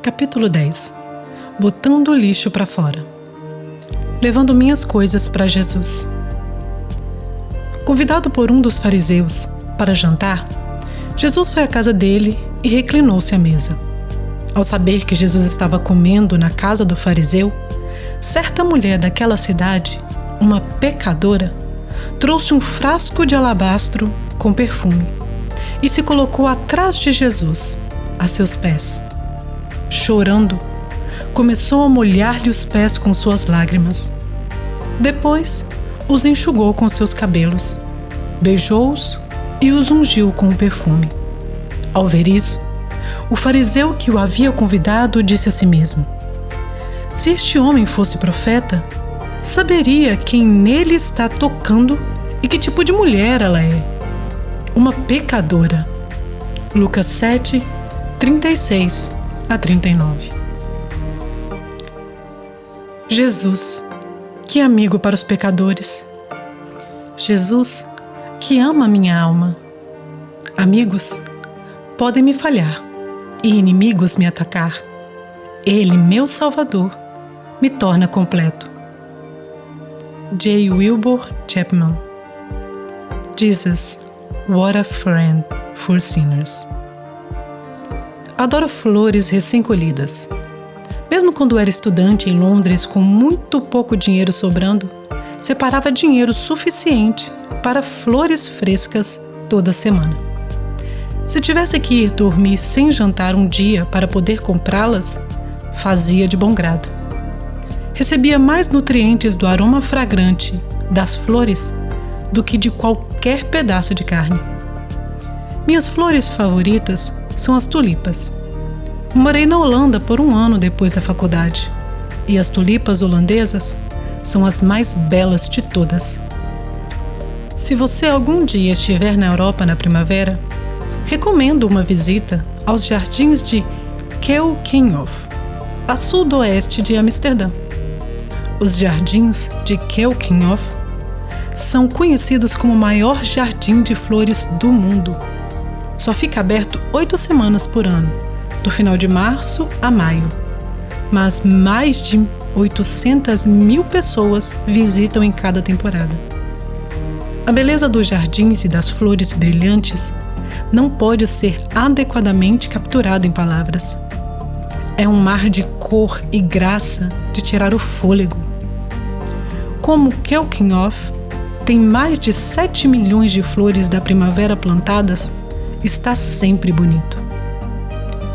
Capítulo 10. Botando o lixo para fora. Levando minhas coisas para Jesus. Convidado por um dos fariseus para jantar, Jesus foi à casa dele e reclinou-se à mesa. Ao saber que Jesus estava comendo na casa do fariseu, certa mulher daquela cidade, uma pecadora, trouxe um frasco de alabastro com perfume e se colocou atrás de Jesus, a seus pés. Chorando, começou a molhar-lhe os pés com suas lágrimas. Depois, os enxugou com seus cabelos, beijou-os e os ungiu com o perfume. Ao ver isso, o fariseu que o havia convidado disse a si mesmo: se este homem fosse profeta, saberia quem nele está tocando e que tipo de mulher ela é. Uma pecadora. Lucas 7, 36 a 39. Jesus, que amigo para os pecadores. Jesus, que ama minha alma. Amigos podem me falhar e inimigos me atacar. Ele, meu Salvador, me torna completo. J. Wilbur Chapman. Jesus, what a friend for sinners. Adoro flores recém-colhidas. Mesmo quando era estudante em Londres com muito pouco dinheiro sobrando, separava dinheiro suficiente para flores frescas toda semana. Se tivesse que ir dormir sem jantar um dia para poder comprá-las, fazia de bom grado. Recebia mais nutrientes do aroma fragrante das flores do que de qualquer pedaço de carne. Minhas flores favoritas são as tulipas. Morei na Holanda por 1 ano depois da faculdade, e as tulipas holandesas são as mais belas de todas. Se você algum dia estiver na Europa na primavera, recomendo uma visita aos jardins de Keukenhof, a sudoeste de Amsterdã. Os jardins de Keukenhof são conhecidos como o maior jardim de flores do mundo. Só fica aberto 8 semanas por ano, do final de março a maio, mas mais de 800.000 pessoas visitam em cada temporada. A beleza dos jardins e das flores brilhantes não pode ser adequadamente capturada em palavras. É um mar de cor e graça de tirar o fôlego. Como Keukenhof tem mais de 7 milhões de flores da primavera plantadas, está sempre bonito.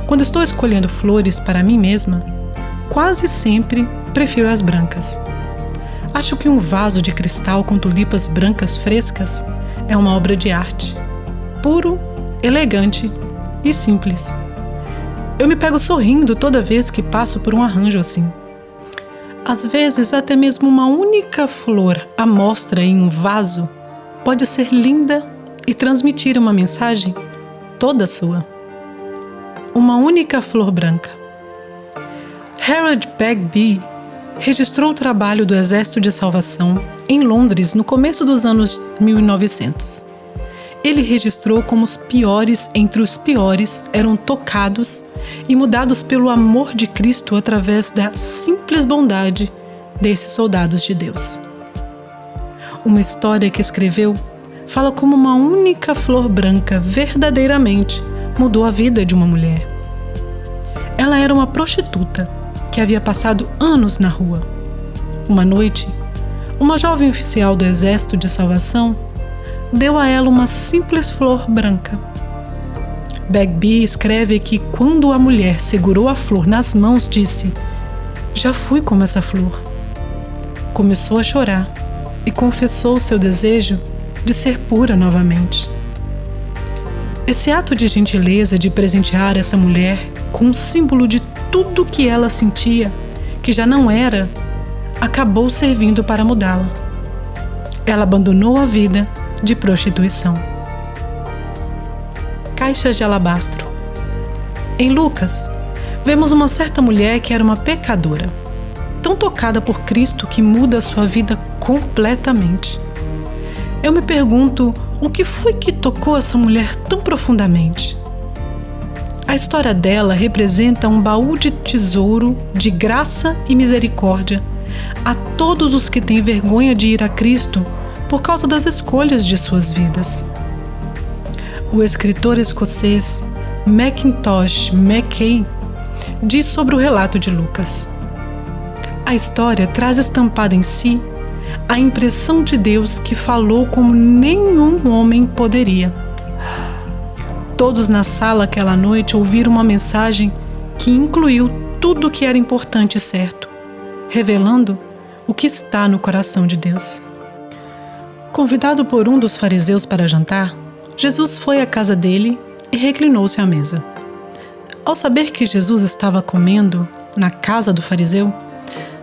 Quando estou escolhendo flores para mim mesma, quase sempre prefiro as brancas. Acho que um vaso de cristal com tulipas brancas frescas é uma obra de arte, puro, elegante e simples. Eu me pego sorrindo toda vez que passo por um arranjo assim. Às vezes, até mesmo uma única flor à mostra em um vaso pode ser linda e transmitir uma mensagem toda sua. Uma única flor branca. Harold Bagby registrou o trabalho do Exército de Salvação em Londres no começo dos anos 1900. Ele registrou como os piores entre os piores eram tocados e mudados pelo amor de Cristo através da simples bondade desses soldados de Deus. Uma história que escreveu fala como uma única flor branca verdadeiramente mudou a vida de uma mulher. Ela era uma prostituta que havia passado anos na rua. Uma noite, uma jovem oficial do Exército de Salvação deu a ela uma simples flor branca. Bagby escreve que quando a mulher segurou a flor nas mãos, disse: "Já fui como essa flor." Começou a chorar e confessou seu desejo de ser pura novamente. Esse ato de gentileza de presentear essa mulher com um símbolo de tudo que ela sentia, que já não era, acabou servindo para mudá-la. Ela abandonou a vida de prostituição. Caixas de alabastro. Em Lucas, vemos uma certa mulher que era uma pecadora, tão tocada por Cristo que muda sua vida completamente. Eu me pergunto, o que foi que tocou essa mulher tão profundamente? A história dela representa um baú de tesouro de graça e misericórdia a todos os que têm vergonha de ir a Cristo por causa das escolhas de suas vidas. O escritor escocês Mackintosh Mackay diz sobre o relato de Lucas: a história traz estampada em si a impressão de Deus que falou como nenhum homem poderia. Todos na sala aquela noite ouviram uma mensagem que incluiu tudo o que era importante e certo, revelando o que está no coração de Deus. Convidado por um dos fariseus para jantar, Jesus foi à casa dele e reclinou-se à mesa. Ao saber que Jesus estava comendo na casa do fariseu,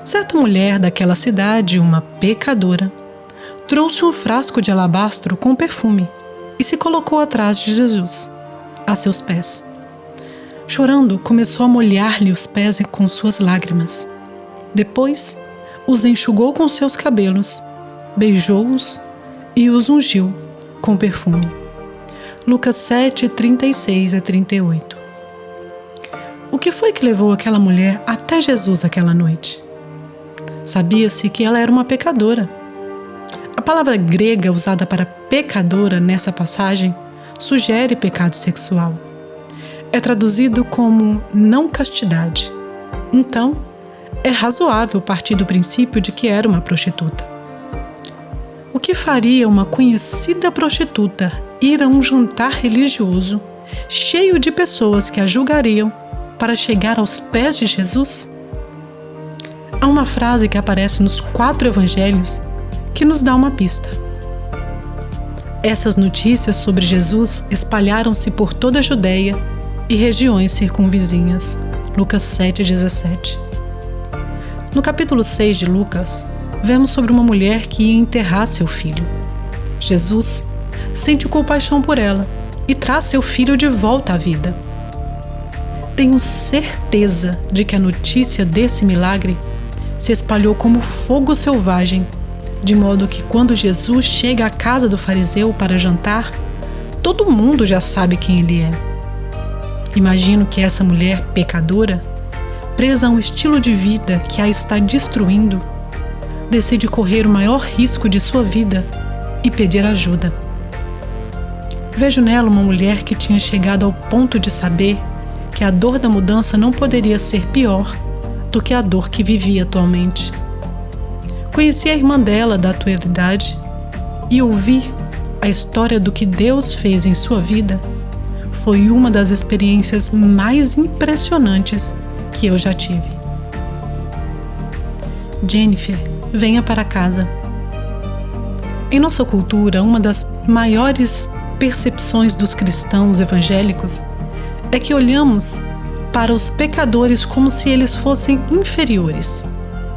certa mulher daquela cidade, uma pecadora, trouxe um frasco de alabastro com perfume e se colocou atrás de Jesus, a seus pés. Chorando, começou a molhar-lhe os pés com suas lágrimas. Depois, os enxugou com seus cabelos, beijou-os e os ungiu com perfume. Lucas 7, 36 a 38. O que foi que levou aquela mulher até Jesus aquela noite? Sabia-se que ela era uma pecadora. A palavra grega usada para pecadora nessa passagem sugere pecado sexual. É traduzido como não castidade. Então, é razoável partir do princípio de que era uma prostituta. O que faria uma conhecida prostituta ir a um jantar religioso cheio de pessoas que a julgariam para chegar aos pés de Jesus? Há uma frase que aparece nos 4 evangelhos que nos dá uma pista. Essas notícias sobre Jesus espalharam-se por toda a Judeia e regiões circunvizinhas. Lucas 7,17. No capítulo 6 de Lucas, vemos sobre uma mulher que ia enterrar seu filho. Jesus sente compaixão por ela e traz seu filho de volta à vida. Tenho certeza de que a notícia desse milagre se espalhou como fogo selvagem, de modo que quando Jesus chega à casa do fariseu para jantar, todo mundo já sabe quem ele é. Imagino que essa mulher pecadora, presa a um estilo de vida que a está destruindo, decide correr o maior risco de sua vida e pedir ajuda. Vejo nela uma mulher que tinha chegado ao ponto de saber que a dor da mudança não poderia ser pior do que a dor que vivia atualmente. Conheci a irmã dela da atualidade e ouvir a história do que Deus fez em sua vida foi uma das experiências mais impressionantes que eu já tive. Jennifer, venha para casa. Em nossa cultura, uma das maiores percepções dos cristãos evangélicos é que olhamos para os pecadores como se eles fossem inferiores,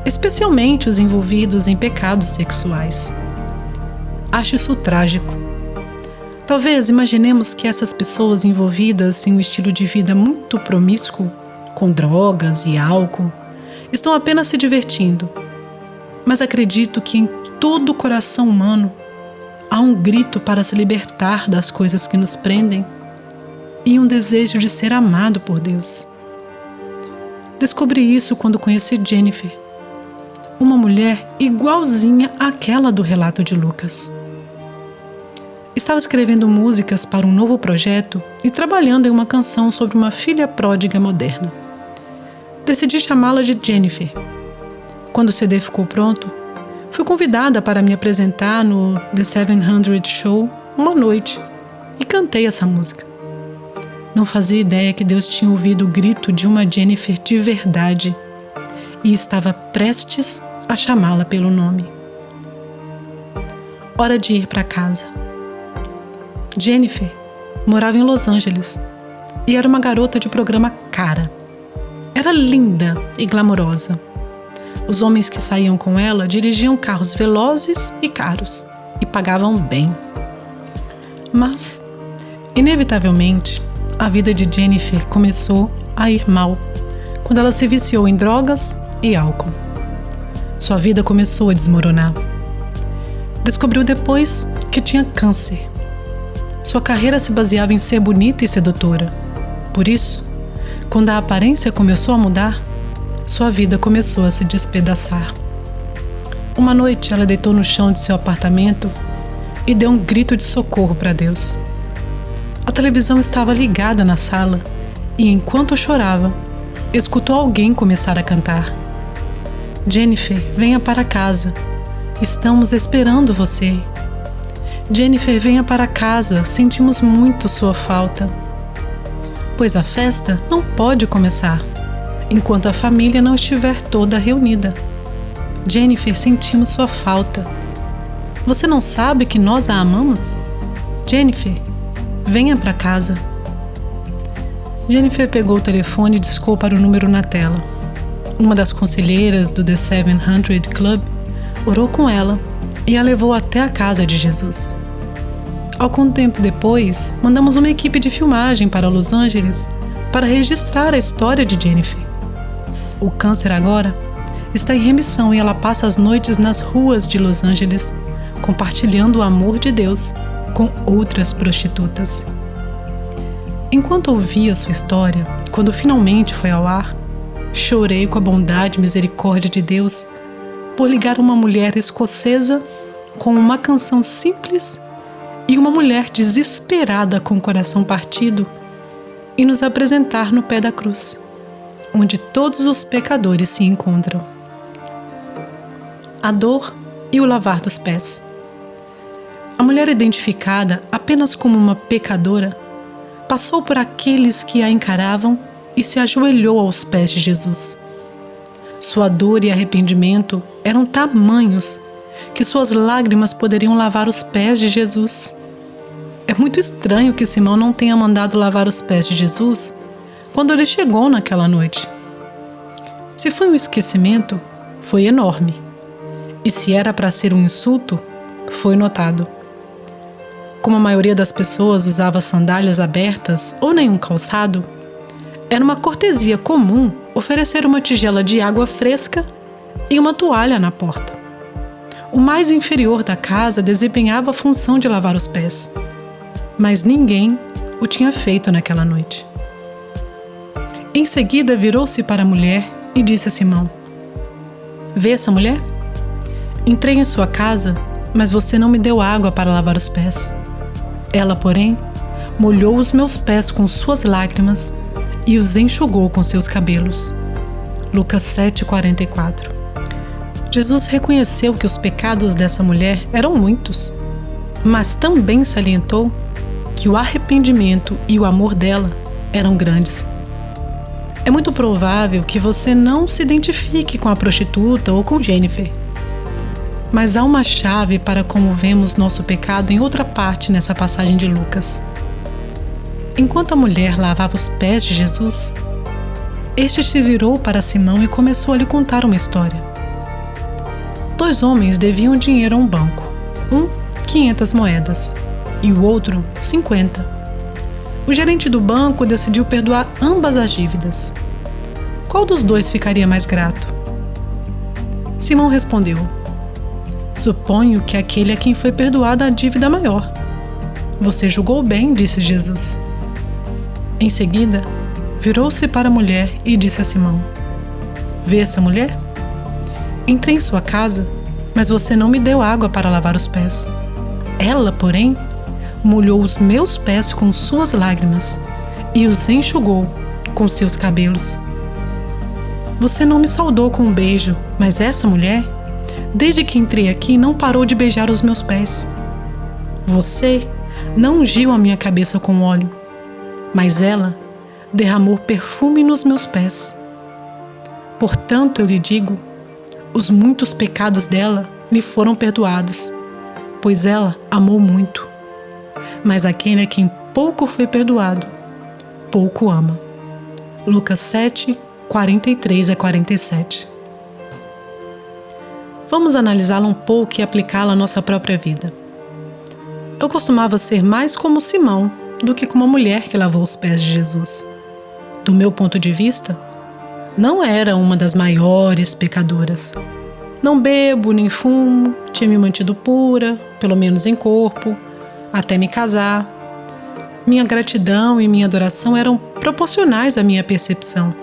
especialmente os envolvidos em pecados sexuais. Acho isso trágico. Talvez imaginemos que essas pessoas envolvidas em um estilo de vida muito promíscuo, com drogas e álcool, estão apenas se divertindo. Mas acredito que em todo o coração humano há um grito para se libertar das coisas que nos prendem e um desejo de ser amado por Deus. Descobri isso quando conheci Jennifer, uma mulher igualzinha àquela do relato de Lucas. Estava escrevendo músicas para um novo projeto e trabalhando em uma canção sobre uma filha pródiga moderna. Decidi chamá-la de Jennifer. Quando o CD ficou pronto, fui convidada para me apresentar no The 700 Show uma noite e cantei essa música. Não fazia ideia que Deus tinha ouvido o grito de uma Jennifer de verdade e estava prestes a chamá-la pelo nome. Hora de ir para casa. Jennifer morava em Los Angeles e era uma garota de programa cara. Era linda e glamourosa. Os homens que saíam com ela dirigiam carros velozes e caros e pagavam bem. Mas, inevitavelmente, a vida de Jennifer começou a ir mal quando ela se viciou em drogas e álcool. Sua vida começou a desmoronar. Descobriu depois que tinha câncer. Sua carreira se baseava em ser bonita e sedutora. Por isso, quando a aparência começou a mudar, sua vida começou a se despedaçar. Uma noite, ela deitou no chão de seu apartamento e deu um grito de socorro para Deus. A televisão estava ligada na sala e, enquanto chorava, escutou alguém começar a cantar: "Jennifer, venha para casa. Estamos esperando você. Jennifer, venha para casa. Sentimos muito sua falta." Pois a festa não pode começar enquanto a família não estiver toda reunida. "Jennifer, sentimos sua falta. Você não sabe que nós a amamos? Jennifer, venha para casa." Jennifer pegou o telefone e discou para o número na tela. Uma das conselheiras do The 700 Club orou com ela e a levou até a casa de Jesus. Algum tempo depois, mandamos uma equipe de filmagem para Los Angeles para registrar a história de Jennifer. O câncer agora está em remissão e ela passa as noites nas ruas de Los Angeles, compartilhando o amor de Deus com outras prostitutas. Enquanto ouvia sua história, quando finalmente foi ao ar, chorei com a bondade e misericórdia de Deus por ligar uma mulher escocesa com uma canção simples e uma mulher desesperada com o coração partido e nos apresentar no pé da cruz, onde todos os pecadores se encontram. A dor e o lavar dos pés. A mulher identificada apenas como uma pecadora passou por aqueles que a encaravam e se ajoelhou aos pés de Jesus. Sua dor e arrependimento eram tamanhos que suas lágrimas poderiam lavar os pés de Jesus. É muito estranho que Simão não tenha mandado lavar os pés de Jesus quando ele chegou naquela noite. Se foi um esquecimento, foi enorme. E se era para ser um insulto, foi notado. Como a maioria das pessoas usava sandálias abertas ou nenhum calçado, era uma cortesia comum oferecer uma tigela de água fresca e uma toalha na porta. O mais inferior da casa desempenhava a função de lavar os pés, mas ninguém o tinha feito naquela noite. Em seguida, virou-se para a mulher e disse a Simão: "Vê essa mulher? Entrei em sua casa, mas você não me deu água para lavar os pés. Ela, porém, molhou os meus pés com suas lágrimas e os enxugou com seus cabelos." Lucas 7:44. Jesus reconheceu que os pecados dessa mulher eram muitos, mas também salientou que o arrependimento e o amor dela eram grandes. É muito provável que você não se identifique com a prostituta ou com Jennifer, mas há uma chave para como vemos nosso pecado em outra parte nessa passagem de Lucas. Enquanto a mulher lavava os pés de Jesus, este se virou para Simão e começou a lhe contar uma história. 2 homens deviam dinheiro a um banco, um 500 moedas e o outro 50. O gerente do banco decidiu perdoar ambas as dívidas. Qual dos dois ficaria mais grato? Simão respondeu: "Suponho que aquele a quem foi perdoada a dívida maior." "Você julgou bem", disse Jesus. Em seguida, virou-se para a mulher e disse a Simão: "Vê essa mulher? Entrei em sua casa, mas você não me deu água para lavar os pés. Ela, porém, molhou os meus pés com suas lágrimas e os enxugou com seus cabelos. Você não me saudou com um beijo, mas essa mulher, desde que entrei aqui, não parou de beijar os meus pés. Você não ungiu a minha cabeça com óleo, mas ela derramou perfume nos meus pés. Portanto, eu lhe digo, os muitos pecados dela lhe foram perdoados, pois ela amou muito. Mas aquele a quem pouco foi perdoado, pouco ama." Lucas 7, 43 a 47. Vamos analisá-la um pouco e aplicá-la à nossa própria vida. Eu costumava ser mais como Simão do que como a mulher que lavou os pés de Jesus. Do meu ponto de vista, não era uma das maiores pecadoras. Não bebo nem fumo, tinha me mantido pura, pelo menos em corpo, até me casar. Minha gratidão e minha adoração eram proporcionais à minha percepção.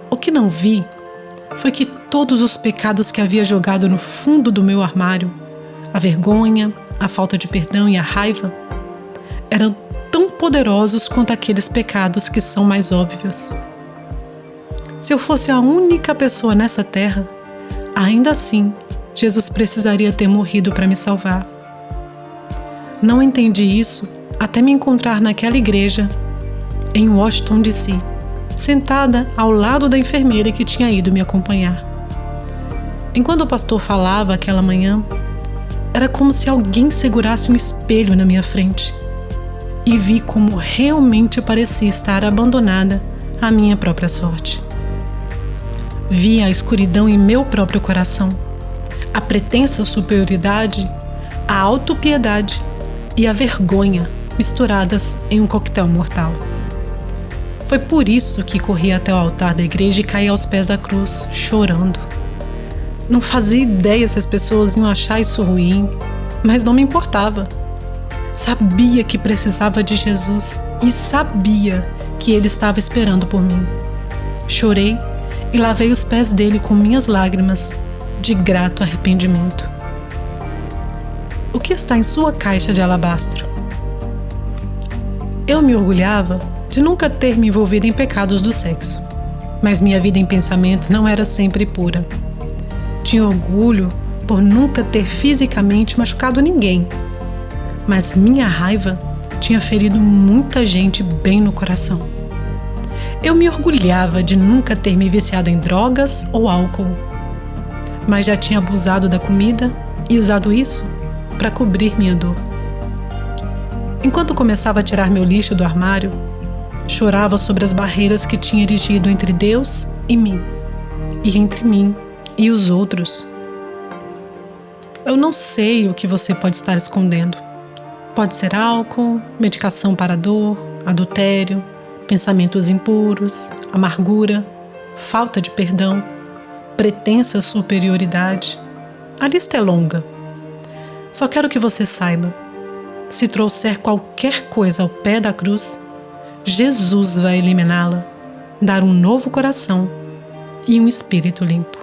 O que não vi foi que todos os pecados que havia jogado no fundo do meu armário, a vergonha, a falta de perdão e a raiva, eram tão poderosos quanto aqueles pecados que são mais óbvios. Se eu fosse a única pessoa nessa terra, ainda assim, Jesus precisaria ter morrido para me salvar. Não entendi isso até me encontrar naquela igreja em Washington, D.C., sentada ao lado da enfermeira que tinha ido me acompanhar. Enquanto o pastor falava aquela manhã, era como se alguém segurasse um espelho na minha frente e vi como realmente parecia estar abandonada à minha própria sorte. Vi a escuridão em meu próprio coração, a pretensa superioridade, a autopiedade e a vergonha misturadas em um coquetel mortal. Foi por isso que corri até o altar da igreja e caí aos pés da cruz, chorando. Não fazia ideia se as pessoas iam achar isso ruim, mas não me importava. Sabia que precisava de Jesus e sabia que Ele estava esperando por mim. Chorei e lavei os pés dele com minhas lágrimas de grato arrependimento. O que está em sua caixa de alabastro? Eu me orgulhava de nunca ter me envolvido em pecados do sexo, mas minha vida em pensamento não era sempre pura. Tinha orgulho por nunca ter fisicamente machucado ninguém, mas minha raiva tinha ferido muita gente bem no coração. Eu me orgulhava de nunca ter me viciado em drogas ou álcool, mas já tinha abusado da comida e usado isso para cobrir minha dor. Enquanto começava a tirar meu lixo do armário, chorava sobre as barreiras que tinha erigido entre Deus e mim, e entre mim e os outros. Eu não sei o que você pode estar escondendo. Pode ser álcool, medicação para dor, adultério, pensamentos impuros, amargura, falta de perdão, pretensa superioridade. A lista é longa. Só quero que você saiba, se trouxer qualquer coisa ao pé da cruz, Jesus vai eliminá-la, dar um novo coração e um espírito limpo.